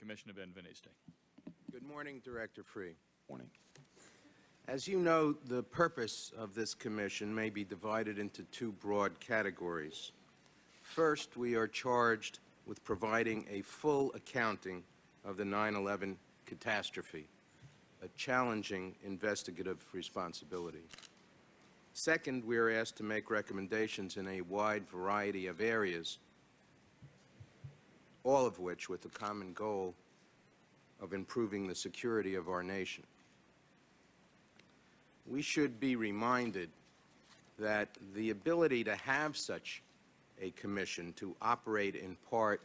Commissioner Ben-Veniste. Good morning, Director Freeh. Morning. As you know, the purpose of this commission may be divided into two broad categories. First, we are charged with providing a full accounting of the 9/11 catastrophe, a challenging investigative responsibility. Second, we are asked to make recommendations in a wide variety of areas, all of which with the common goal of improving the security of our nation. We should be reminded that the ability to have such a commission, to operate in part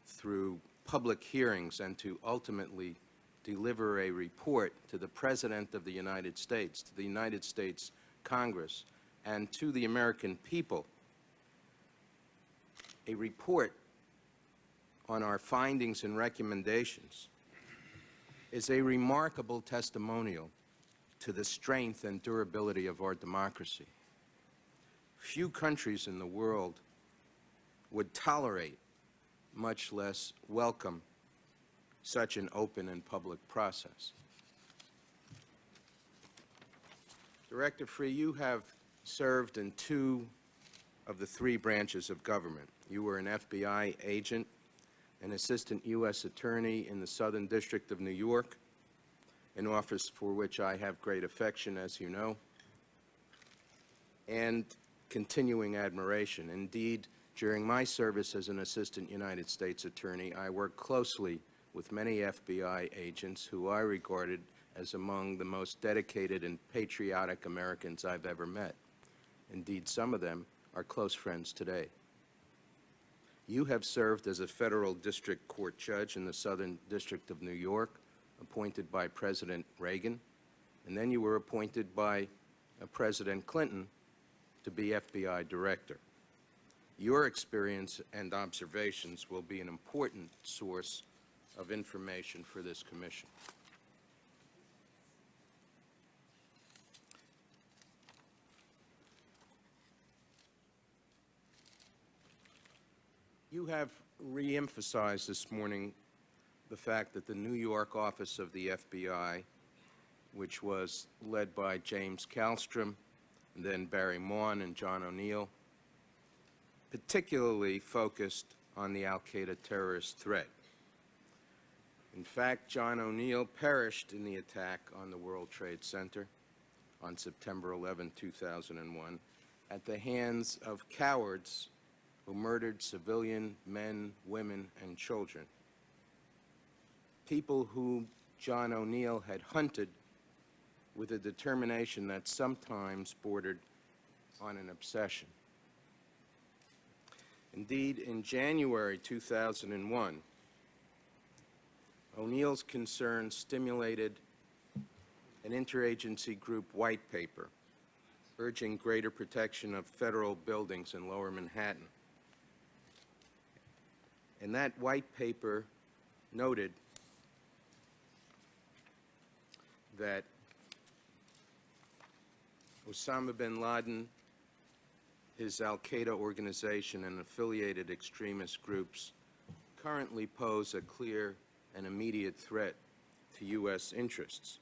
through public hearings and to ultimately deliver a report to the President of the United States, to the United States Congress, and to the American people, a report on our findings and recommendations, is a remarkable testimonial to the strength and durability of our democracy. Few countries in the world would tolerate, much less welcome, such an open and public process. Director Freeh, you have served in two of the three branches of government. You were an FBI agent, an assistant U.S. attorney in the Southern District of New York, an office for which I have great affection, as you know, and continuing admiration. Indeed, during my service as an assistant United States attorney, I worked closely with many FBI agents who I regarded as among the most dedicated and patriotic Americans I've ever met. Indeed, some of them are close friends today. You have served as a federal district court judge in the Southern District of New York, appointed by President Reagan, and then you were appointed by President Clinton to be FBI director. Your experience and observations will be an important source of information for this commission. You have re-emphasized this morning the fact that the New York office of the FBI, which was led by James Kallstrom, and then Barry Maughan and John O'Neill, particularly focused on the al-Qaeda terrorist threat. In fact, John O'Neill perished in the attack on the World Trade Center on September 11, 2001, at the hands of cowards who murdered civilian men, women, and children. People whom John O'Neill had hunted with a determination that sometimes bordered on an obsession. Indeed, in January 2001, O'Neill's concerns stimulated an interagency group white paper urging greater protection of federal buildings in Lower Manhattan. And that white paper noted that Osama bin Laden, his al-Qaeda organization, and affiliated extremist groups currently pose a clear and immediate threat to U.S. interests.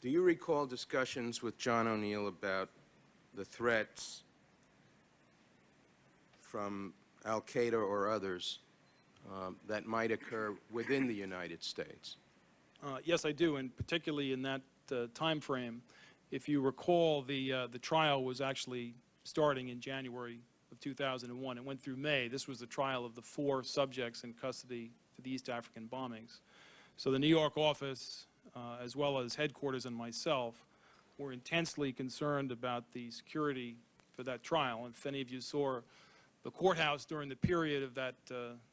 Do you recall discussions with John O'Neill about the threats from al-Qaeda or others that might occur within the United States? Yes, I do, and particularly in that time frame. If you recall, the trial was actually starting in January of 2001. It went through May. This was the trial of the 4 subjects in custody for the East African bombings. So the New York office, as well as headquarters and myself, were intensely concerned about the security for that trial. If any of you saw the courthouse during the period of that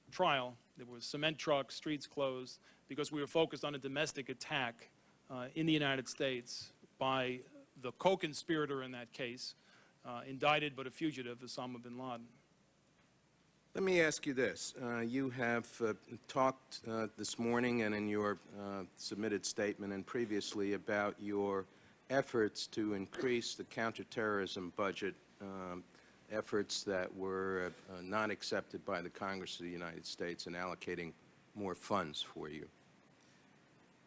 trial, there was cement trucks, streets closed, because we were focused on a domestic attack in the United States by the co-conspirator in that case, indicted but a fugitive, Osama bin Laden. Let me ask you this. You have talked this morning and in your submitted statement and previously about your efforts to increase the counterterrorism budget efforts that were not accepted by the Congress of the United States in allocating more funds for you.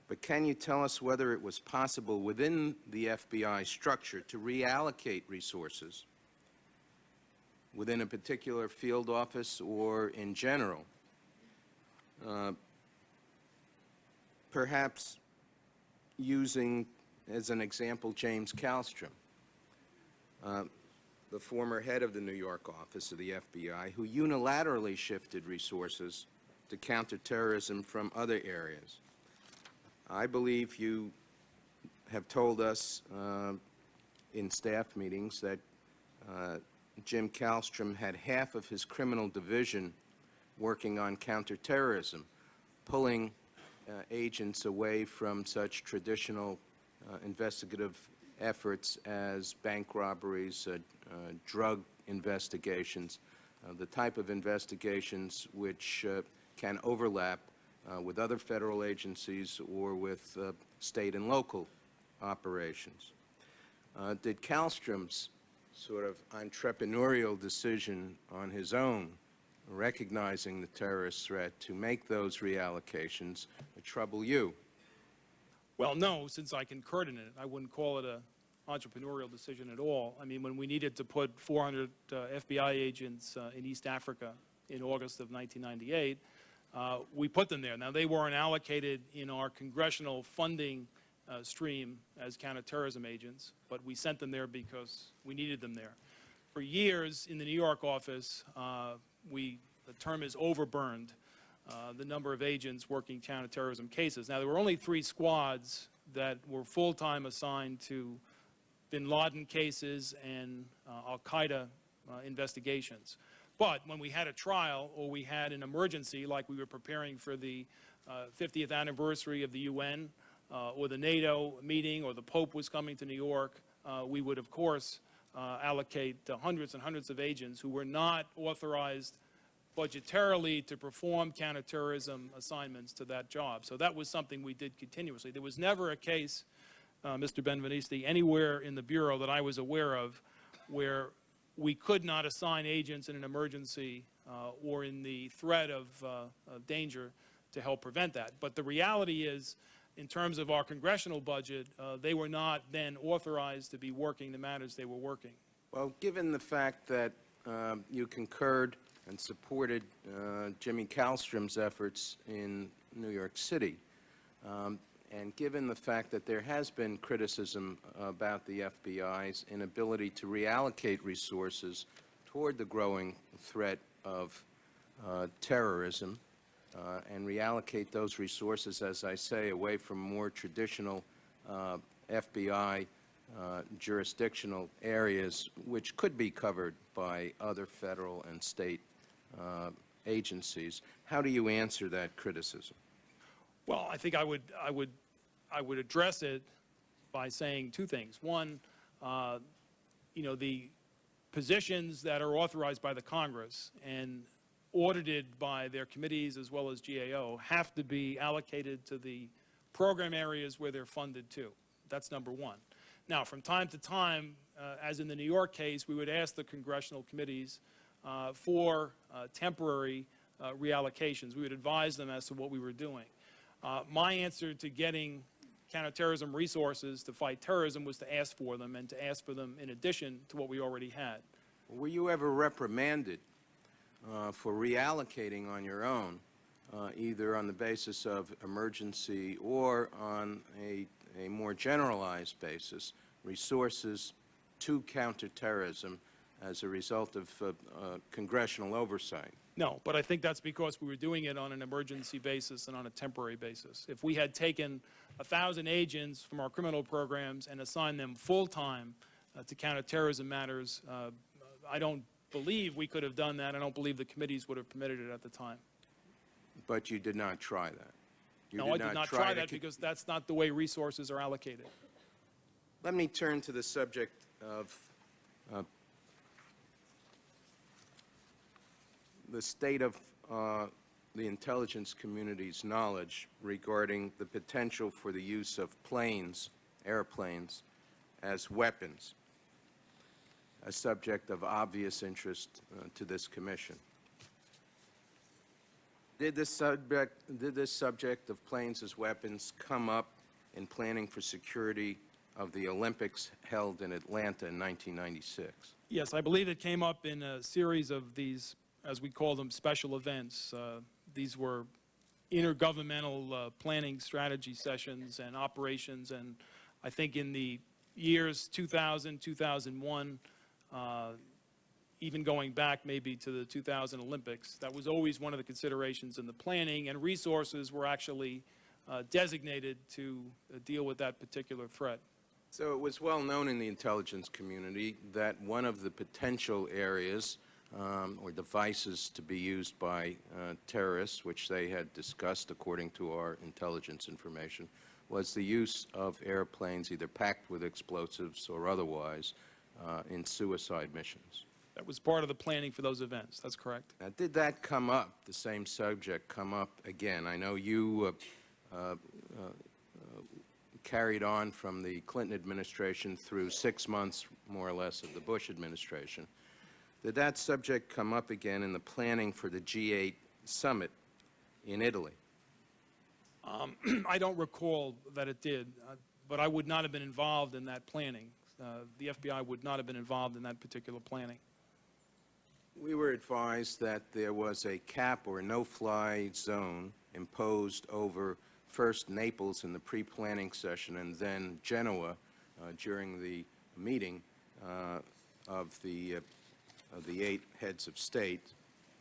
But can you tell us whether it was possible within the FBI structure to reallocate resources within a particular field office or in general? Perhaps using, as an example, James Kallstrom, the former head of the New York office of the FBI, who unilaterally shifted resources to counterterrorism from other areas. I believe you have told us in staff meetings that Jim Kallstrom had half of his criminal division working on counterterrorism, pulling agents away from such traditional investigative efforts as bank robberies, drug investigations, the type of investigations which can overlap with other federal agencies or with state and local operations. Did Kallstrom's sort of entrepreneurial decision on his own, recognizing the terrorist threat, to make those reallocations trouble you? Well, no, since I concurred in it. I wouldn't call it an entrepreneurial decision at all. I mean, when we needed to put 400 FBI agents in East Africa in August of 1998, we put them there. Now, they weren't allocated in our congressional funding stream as counterterrorism agents, but we sent them there because we needed them there. For years in the New York office, the term is overburned, the number of agents working counterterrorism cases. Now, there were only 3 squads that were full-time assigned to bin Laden cases and al-Qaeda investigations. But when we had a trial or we had an emergency, like we were preparing for the 50th anniversary of the UN or the NATO meeting, or the Pope was coming to New York, we would, of course, allocate hundreds and hundreds of agents who were not authorized budgetarily to perform counterterrorism assignments to that job. So that was something we did continuously. There was never a case, Mr. Ben-Veniste, anywhere in the Bureau that I was aware of where we could not assign agents in an emergency or in the threat of danger to help prevent that. But the reality is, in terms of our congressional budget, they were not then authorized to be working the matters they were working. Well, given the fact that you concurred and supported Jimmy Kallstrom's efforts in New York City, and given the fact that there has been criticism about the FBI's inability to reallocate resources toward the growing threat of terrorism, and reallocate those resources, as I say, away from more traditional FBI jurisdictional areas, which could be covered by other federal and state agencies. How do you answer that criticism? Well, I think I would address it by saying 2 things. One, you know, the positions that are authorized by the Congress and audited by their committees as well as GAO have to be allocated to the program areas where they're funded to. That's number 1. Now, from time to time, as in the New York case, we would ask the congressional committees for temporary reallocations. We would advise them as to what we were doing. My answer to getting counterterrorism resources to fight terrorism was to ask for them, and to ask for them in addition to what we already had. Were you ever reprimanded for reallocating on your own, either on the basis of emergency or on a more generalized basis, resources to counterterrorism as a result of congressional oversight? No, but I think that's because we were doing it on an emergency basis and on a temporary basis. If we had taken 1,000 agents from our criminal programs and assigned them full-time to counterterrorism matters, I don't believe we could have done that. I don't believe the committees would have permitted it at the time. But you did not try that? No, I did not try that because that's not the way resources are allocated. Let me turn to the subject of the state of the intelligence community's knowledge regarding the potential for the use of planes, airplanes, as weapons. a subject of obvious interest to this commission. Did this subject of planes as weapons come up in planning for security of the Olympics held in Atlanta in 1996? Yes, I believe it came up in a series of these, as we call them, special events. These were intergovernmental planning strategy sessions and operations, and I think in the years 2000, 2001, even going back maybe to the 2000 Olympics, that was always one of the considerations in the planning, and resources were actually designated to deal with that particular threat. So it was well known in the intelligence community that one of the potential areas or devices to be used by terrorists, which they had discussed according to our intelligence information, was the use of airplanes either packed with explosives or otherwise in suicide missions. That was part of the planning for those events. That's correct. Now, did that come up, the same subject come up again? I know you carried on from the Clinton administration through 6 months, more or less, of the Bush administration. Did that subject come up again in the planning for the G8 summit in Italy? I don't recall that it did, but I would not have been involved in that planning. The FBI would not have been involved in that particular planning. We were advised that there was a cap or no-fly zone imposed over first Naples in the pre-planning session and then Genoa during the meeting of the 8 heads of state,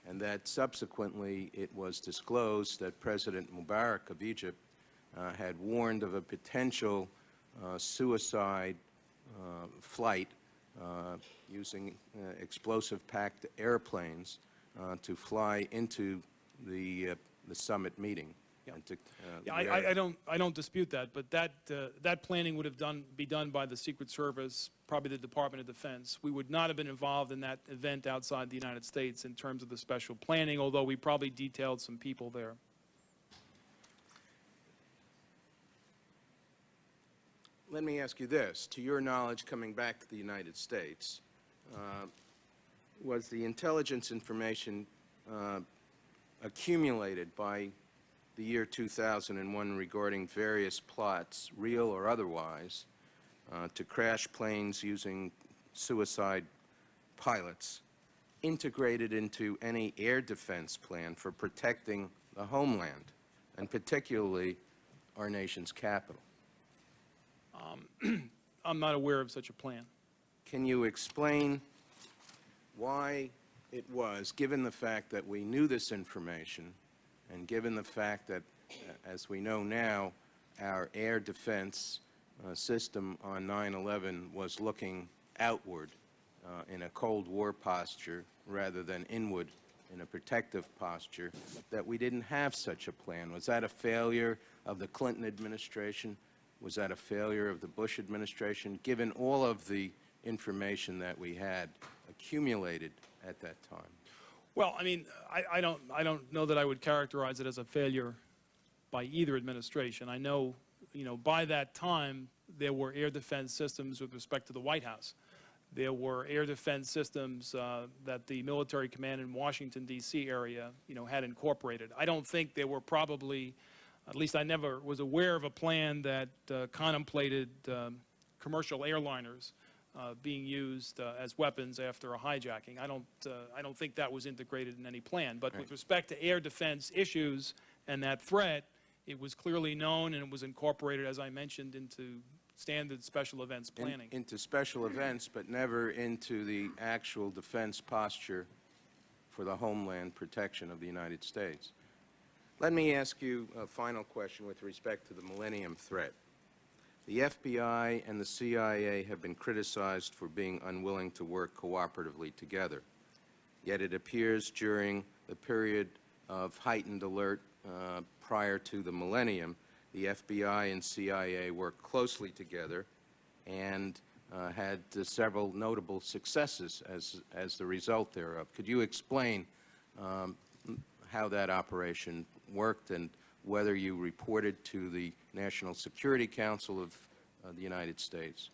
and that subsequently it was disclosed that President Mubarak of Egypt had warned of a potential suicide flight using explosive-packed airplanes to fly into the summit meeting. Yeah. And to, I don't dispute that, but that planning would have be done by the Secret Service, probably the Department of Defense. We would not have been involved in that event outside the United States in terms of the special planning, although we probably detailed some people there. Let me ask you this. To your knowledge, coming back to the United States, was the intelligence information accumulated by the year 2001 regarding various plots, real or otherwise, to crash planes using suicide pilots, integrated into any air defense plan for protecting the homeland, and particularly our nation's capital? I'm not aware of such a plan. Can you explain why it was, given the fact that we knew this information, and given the fact that, as we know now, our air defense system on 9/11 was looking outward in a Cold War posture rather than inward in a protective posture, that we didn't have such a plan? Was that a failure of the Clinton administration? Was that a failure of the Bush administration, given all of the information that we had accumulated at that time? Well, I mean, I don't know that I would characterize it as a failure by either administration. I know, by that time, there were air defense systems with respect to the White House. There were air defense systems that the military command in Washington, D.C. area, had incorporated. I don't think there were probably, at least I never was aware of a plan that contemplated commercial airliners being used as weapons after a hijacking. I don't think that was integrated in any plan. But with respect to air defense issues and that threat, it was clearly known and it was incorporated, as I mentioned, into standard special events planning. Into special events, but never into the actual defense posture for the homeland protection of the United States. Let me ask you a final question with respect to the Millennium threat. The FBI and the CIA have been criticized for being unwilling to work cooperatively together. Yet it appears during the period of heightened alert prior to the Millennium, the FBI and CIA worked closely together and had several notable successes as the result thereof. Could you explain how that operation worked and whether you reported to the National Security Council of the United States?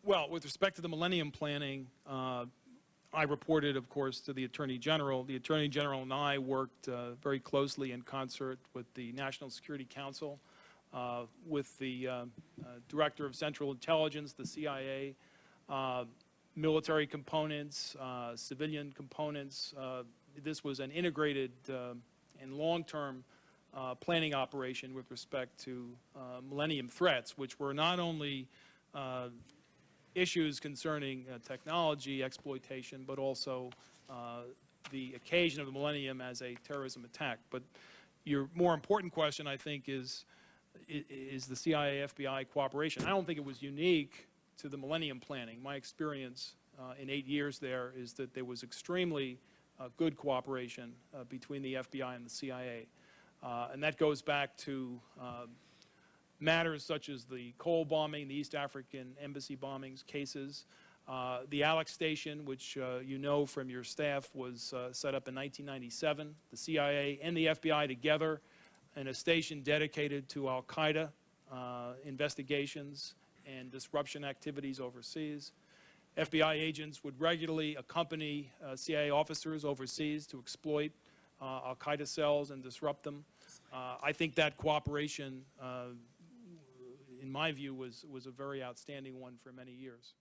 Well, with respect to the Millennium Planning, I reported, of course, to the Attorney General. The Attorney General and I worked very closely in concert with the National Security Council, with the Director of Central Intelligence, the CIA, military components, civilian components. This was an integrated and long-term planning operation with respect to millennium threats, which were not only issues concerning technology exploitation, but also the occasion of the millennium as a terrorism attack. But your more important question, I think, is the CIA-FBI cooperation. I don't think it was unique to the millennium planning. My experience in 8 years there is that there was extremely good cooperation between the FBI and the CIA. And that goes back to matters such as the Cole bombing, the East African embassy bombings cases. The Alex Station, which you know from your staff, was set up in 1997. The CIA and the FBI together in a station dedicated to al-Qaeda investigations and disruption activities overseas. FBI agents would regularly accompany CIA officers overseas to exploit al-Qaeda cells and disrupt them. I think that cooperation, in my view, was a very outstanding one for many years.